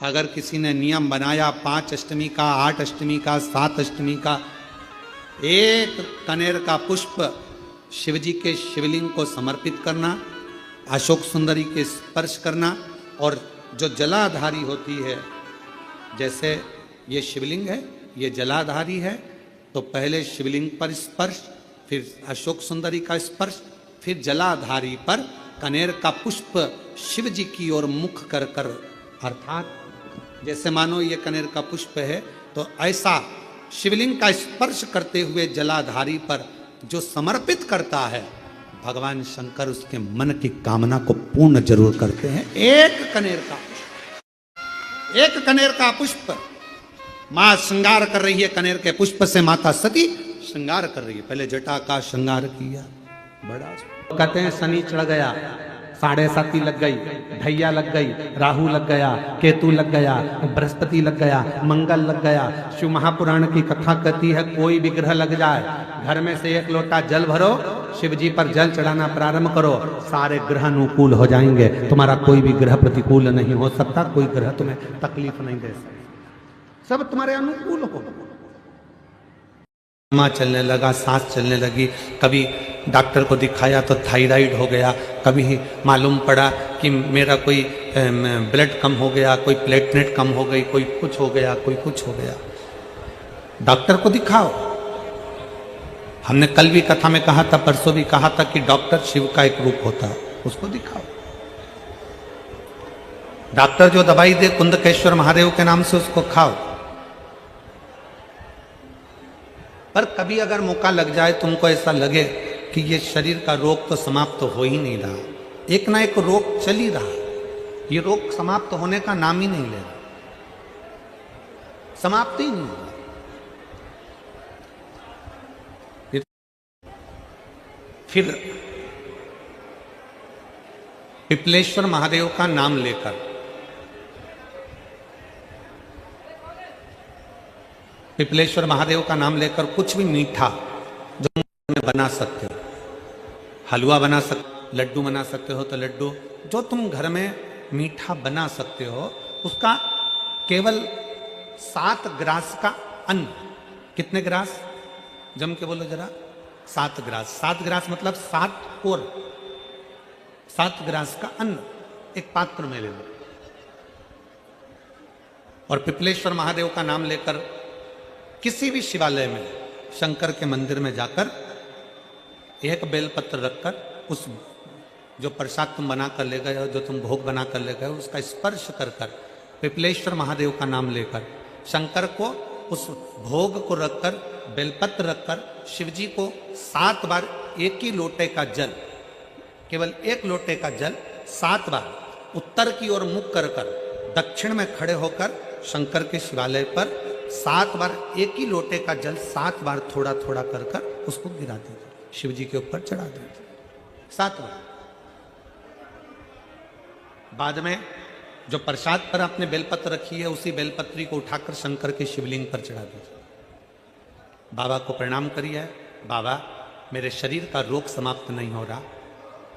अगर किसी ने नियम बनाया 5 अष्टमी का, 8 अष्टमी का, 7 अष्टमी का, एक कनेर का पुष्प शिवजी के शिवलिंग को समर्पित करना, अशोक सुंदरी के स्पर्श करना, और जो जलाधारी होती है, जैसे ये शिवलिंग है, ये जलाधारी है, तो पहले शिवलिंग पर स्पर्श, फिर अशोक सुंदरी का स्पर्श, फिर जलाधारी पर कनेर का पुष्प शिव जी की ओर मुख कर कर, अर्थात जैसे मानो ये कनेर का पुष्प है, तो ऐसा शिवलिंग का स्पर्श करते हुए जलाधारी पर जो समर्पित करता है, भगवान शंकर उसके मन की कामना को पूर्ण जरूर करते हैं। एक कनेर का पुष्प, मां श्रृंगार कर रही है, कनेर के पुष्प से माता सती श्रृंगार कर रही है। पहले जटा का श्रृंगार किया, बड़ा कहते हैं शनि चढ़ गया, 7.5 लग गई, ढैया लग गई, राहु लग गया, केतु लग गया, बृहस्पति लग गया, मंगल लग गया। शिव महापुराण की कथा कहती है, कोई भी ग्रह लग जाए, घर में से 1 लोटा जल भरो, शिव जी पर जल चढ़ाना प्रारंभ करो, सारे ग्रह अनुकूल हो जाएंगे। तुम्हारा कोई भी ग्रह प्रतिकूल नहीं हो सकता, कोई ग्रह तुम्हें तकलीफ नहीं दे सकता, सब तुम्हारे अनुकूल हो। माँ चलने लगा, सांस चलने लगी, कभी डॉक्टर को दिखाया तो थायराइड हो गया, कभी मालूम पड़ा कि मेरा कोई ब्लड कम हो गया, कोई प्लेटलेट कम हो गई, कोई कुछ हो गया, कोई कुछ हो गया। डॉक्टर को दिखाओ। हमने कल भी कथा में कहा था, परसों भी कहा था कि डॉक्टर शिव का एक रूप होता है, उसको दिखाओ। डॉक्टर जो दवाई दे कुंदकेश्वर महादेव के नाम से उसको खाओ। पर कभी अगर मौका लग जाए, तुमको ऐसा लगे कि ये शरीर का रोग तो समाप्त हो ही नहीं रहा, एक ना एक रोग चल ही रहा, ये रोग समाप्त होने का नाम ही नहीं ले रहा, समाप्त ही नहीं हो रहा। फिर पिपलेश्वर महादेव का नाम लेकर, पिपलेश्वर महादेव का नाम लेकर कुछ भी मीठा जो बना सकते हो, हलवा बना सकते, लड्डू बना सकते हो तो लड्डू, जो तुम घर में मीठा बना सकते हो, उसका केवल 7 ग्रास का अन्न। कितने ग्रास? जम के बोलो जरा। 7 ग्रास। 7 ग्रास मतलब 7 कोर, 7 ग्रास का अन्न एक पात्र में ले लो, और पिपलेश्वर महादेव का नाम लेकर किसी भी शिवालय में, शंकर के मंदिर में जाकर एक बेलपत्र रखकर, उस जो प्रसाद तुम बना कर ले गए हो, जो तुम भोग बना कर ले गए हो, उसका स्पर्श कर कर, पिपलेश्वर महादेव का नाम लेकर, शंकर को उस भोग को रखकर, बेलपत्र रखकर, शिवजी को 7 बार एक ही लोटे का जल, केवल 1 लोटे का जल 7 बार उत्तर की ओर मुख कर कर, दक्षिण में खड़े होकर शंकर के शिवालय पर 7 बार एक ही लोटे का जल 7 बार थोड़ा थोड़ा कर कर उसको गिरा दीजिए, शिव जी के ऊपर चढ़ा दीजिए 7 बार। बाद में जो प्रसाद पर आपने बेलपत्र रखी है, उसी बेलपत्री को उठाकर शंकर के शिवलिंग पर चढ़ा दीजिए। बाबा को प्रणाम करिए, बाबा मेरे शरीर का रोग समाप्त नहीं हो रहा,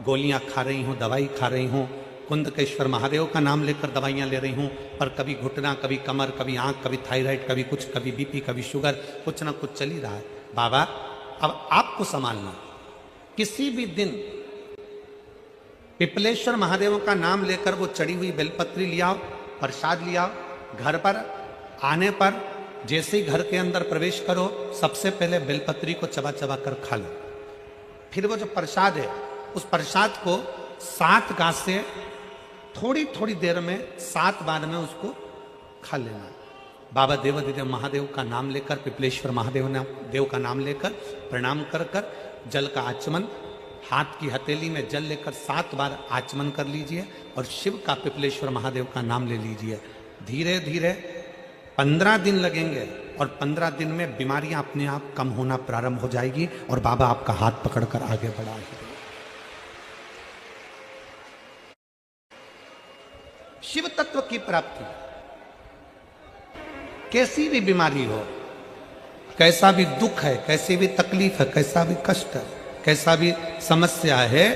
गोलियां खा रही हूं, दवाई खा रही हूं, कुंदकेश्वर महादेव का नाम लेकर दवाइयां ले रही हूं, पर कभी घुटना, कभी कमर, कभी आंख, कभी थायराइड, कभी कुछ, कभी बीपी, कभी शुगर, कुछ ना कुछ चल ही रहा है। बाबा अब आपको संभालना। किसी भी दिन पिपलेश्वर महादेव का नाम लेकर वो चढ़ी हुई बेलपत्री ले आओ, प्रसाद ले आओ, घर पर आने पर जैसे ही घर के अंदर प्रवेश करो, सबसे पहले बेलपत्री को चबा चबा कर खा लो। फिर वो जो प्रसाद है, उस प्रसाद को 7 गांठ से थोड़ी थोड़ी देर में 7 बार में उसको खा लेना। बाबा देवाधिदेव महादेव का नाम लेकर, पिपलेश्वर देव का नाम लेकर प्रणाम कर कर जल का आचमन, हाथ की हथेली में जल लेकर 7 बार आचमन कर लीजिए, और शिव का, पिपलेश्वर महादेव का नाम ले लीजिए। धीरे धीरे 15 दिन लगेंगे, और 15 दिन में बीमारियां अपने आप कम होना प्रारंभ हो जाएगी, और बाबा आपका हाथ पकड़कर आगे बढ़ाएंगे। शिव तत्व की प्राप्ति, कैसी भी बीमारी हो, कैसा भी दुख है, कैसी भी तकलीफ है, कैसा भी कष्ट है, कैसा भी समस्या है,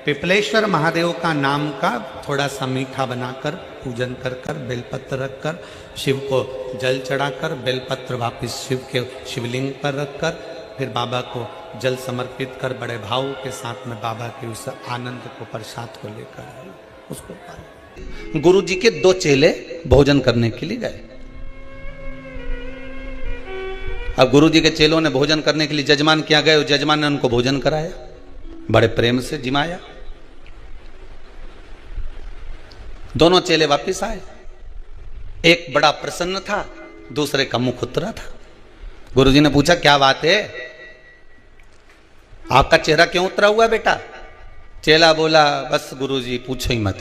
पिपलेश्वर महादेव का नाम का थोड़ा सा मीठा बनाकर पूजन कर कर बेलपत्र रख कर शिव को जल चढ़ाकर बेलपत्र वापस शिव के शिवलिंग पर रखकर फिर बाबा को जल समर्पित कर बड़े भाव के साथ में बाबा के उस आनंद को प्रसाद को लेकर उसको पाए। गुरु जी के 2 चेले भोजन करने के लिए गए। अब गुरु जी के चेलों ने भोजन करने के लिए जजमान क्या गए, जजमान ने उनको भोजन कराया, बड़े प्रेम से जिमाया। दोनों चेले वापस आए, एक बड़ा प्रसन्न था, दूसरे का मुख उतरा था। गुरु जी ने पूछा क्या बात है, आपका चेहरा क्यों उतरा हुआ बेटा? चेला बोला बस गुरुजी पूछो ही मत।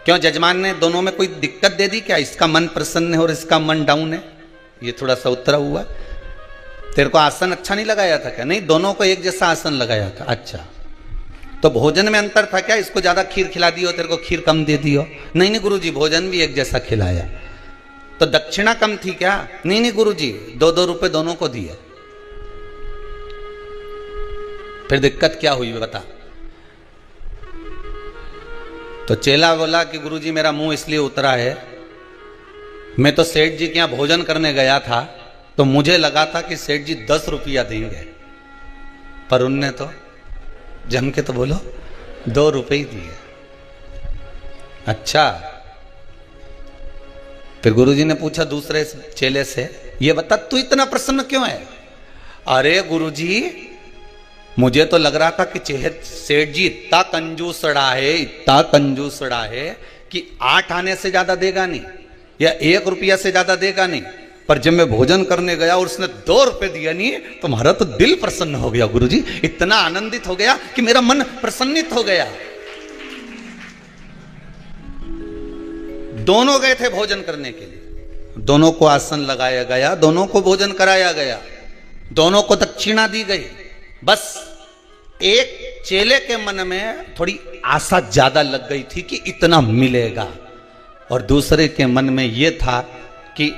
क्यों जजमान ने दोनों में कोई दिक्कत दे दी क्या? इसका मन प्रसन्न है और इसका मन डाउन है, ये थोड़ा सा उतरा हुआ। तेरे को आसन अच्छा नहीं लगाया था क्या? नहीं, दोनों को एक जैसा आसन लगाया था। अच्छा, तो भोजन में अंतर था क्या? इसको ज्यादा खीर खिला दियो, तेरे को खीर कम दे दियो? नहीं नहीं गुरुजी, भोजन भी एक जैसा खिलाया। तो दक्षिणा कम थी क्या? नहीं नहीं गुरुजी, 2-2 रुपए दोनों को दिए। फिर दिक्कत क्या हुई बता? तो चेला बोला कि गुरुजी मेरा मुंह इसलिए उतरा है, मैं तो सेठ जी के यहां भोजन करने गया था तो मुझे लगा था कि सेठ जी 10 रुपया देंगे, पर उनने तो जम के तो बोलो 2 रुपए ही दिए। अच्छा, फिर गुरुजी ने पूछा दूसरे चेले से, ये बता तू इतना प्रसन्न क्यों है? अरे गुरुजी मुझे तो लग रहा था कि सेठ जी इतना कंजूसड़ा है कि 8 आने से ज्यादा देगा नहीं या 1 रुपया से ज्यादा देगा नहीं, पर जब मैं भोजन करने गया और उसने 2 रुपए दिया नहीं, तो हमारा तो दिल प्रसन्न हो गया गुरुजी, इतना आनंदित हो गया कि मेरा मन प्रसन्नित हो गया। दोनों गए थे भोजन करने के लिए, दोनों को आसन लगाया गया, दोनों को भोजन कराया गया, दोनों को दक्षिणा दी गई। बस एक चेले के मन में थोड़ी आशा ज्यादा लग गई थी कि इतना मिलेगा, और दूसरे के मन में यह था कि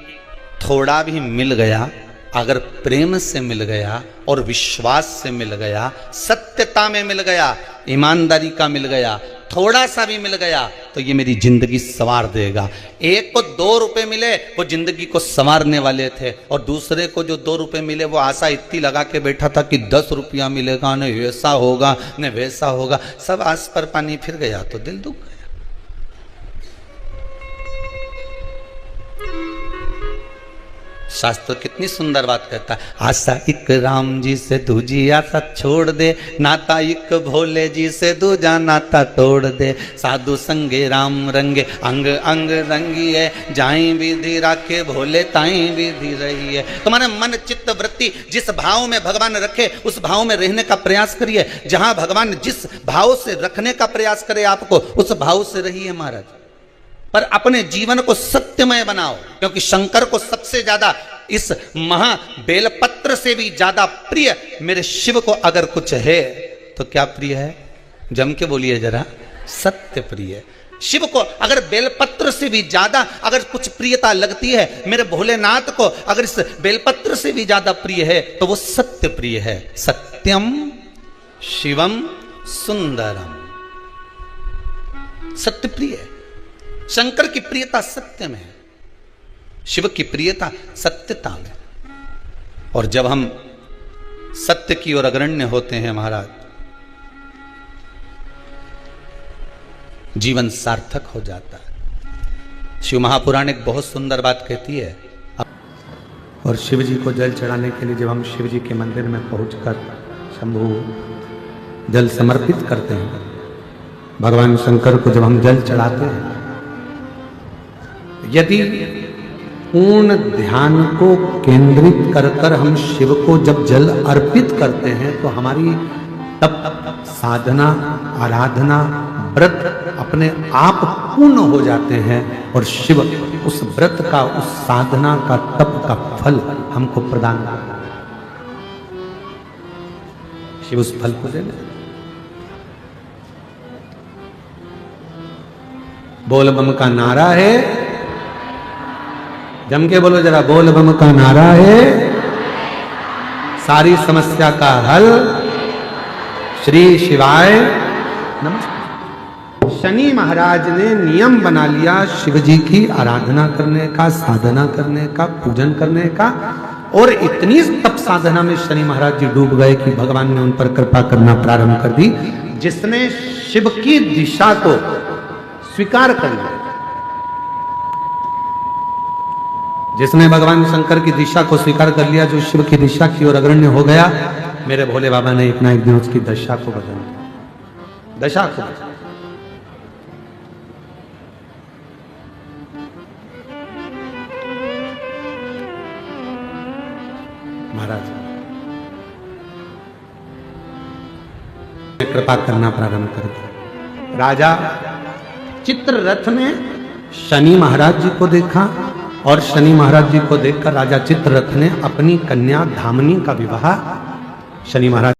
थोड़ा भी मिल गया, अगर प्रेम से मिल गया और विश्वास से मिल गया, सत्यता में मिल गया, ईमानदारी का मिल गया, थोड़ा सा भी मिल गया तो ये मेरी जिंदगी संवार देगा। एक को 2 रुपए मिले वो जिंदगी को संवारने वाले थे, और दूसरे को जो 2 रुपए मिले वो आशा इतनी लगा के बैठा था कि 10 रुपया मिलेगा, न वैसा होगा न वैसा होगा, सब आस पर पानी फिर गया तो दिल दुख गया। शास्त्र कितनी सुंदर बात कहता है, आशा एक राम जी से दूजी आशा छोड़ दे, नाता एक भोले जी से दूजा नाता तोड़ दे, साधु संगे राम रंगे अंग अंग रंगी है, जाई विधि राखे भोले ताई विधि रही है। तुम्हारे मन चित्त वृत्ति जिस भाव में भगवान रखे उस भाव में रहने का प्रयास करिए। जहां भगवान जिस भाव से रखने का प्रयास करे आपको, उस भाव से रहिए महाराज, पर अपने जीवन को सत्यमय बनाओ, क्योंकि शंकर को सबसे ज्यादा इस महा बेलपत्र से भी ज्यादा प्रिय मेरे शिव को अगर कुछ है तो क्या प्रिय है? जम के बोलिए जरा, सत्य प्रिय। शिव को अगर बेलपत्र से भी ज्यादा अगर कुछ प्रियता लगती है, मेरे भोलेनाथ को अगर इस बेलपत्र से भी ज्यादा प्रिय है तो वो सत्य प्रिय है। सत्यम शिवम सुंदरम, सत्य प्रिय है। शंकर की प्रियता सत्य में है, शिव की प्रियता सत्यता में। और जब हम सत्य की ओर अग्रण्य होते हैं महाराज, जीवन सार्थक हो जाता है। शिव महापुराण एक बहुत सुंदर बात कहती है। और शिव जी को जल चढ़ाने के लिए जब हम शिव जी के मंदिर में पहुंचकर शंभु जल समर्पित करते हैं, भगवान शंकर को जब हम जल चढ़ाते हैं, यदि पूर्ण ध्यान को केंद्रित कर कर हम शिव को जब जल अर्पित करते हैं तो हमारी तप साधना आराधना व्रत अपने आप पूर्ण हो जाते हैं, और शिव उस व्रत का उस साधना का तप का फल हमको प्रदान करता है। शिव उस फल को दे। बोल बम का नारा है, जम के बोलो जरा, बोल बम का नारा है, सारी समस्या का हल, श्री शिवाय नमस्कार। शनि महाराज ने नियम बना लिया शिव जी की आराधना करने का, साधना करने का, पूजन करने का। और इतनी तप साधना में शनि महाराज जी डूब गए कि भगवान ने उन पर कृपा करना प्रारंभ कर दी। जिसने शिव की दिशा को स्वीकार कर लिया, जिसने भगवान शंकर की दिशा को स्वीकार कर लिया, जो शिव की दिशा की ओर अग्रण्य हो गया, मेरे भोले बाबा ने एक ना एक दिन उसकी दशा को बदल दिया, दशा को बदल। महाराज कृपा करना प्रारंभ कर दिया। राजा चित्ररथ ने शनि महाराज जी को देखा और शनि महाराज जी को देखकर राजा चित्ररथ ने अपनी कन्या धामनी का विवाह शनि महाराज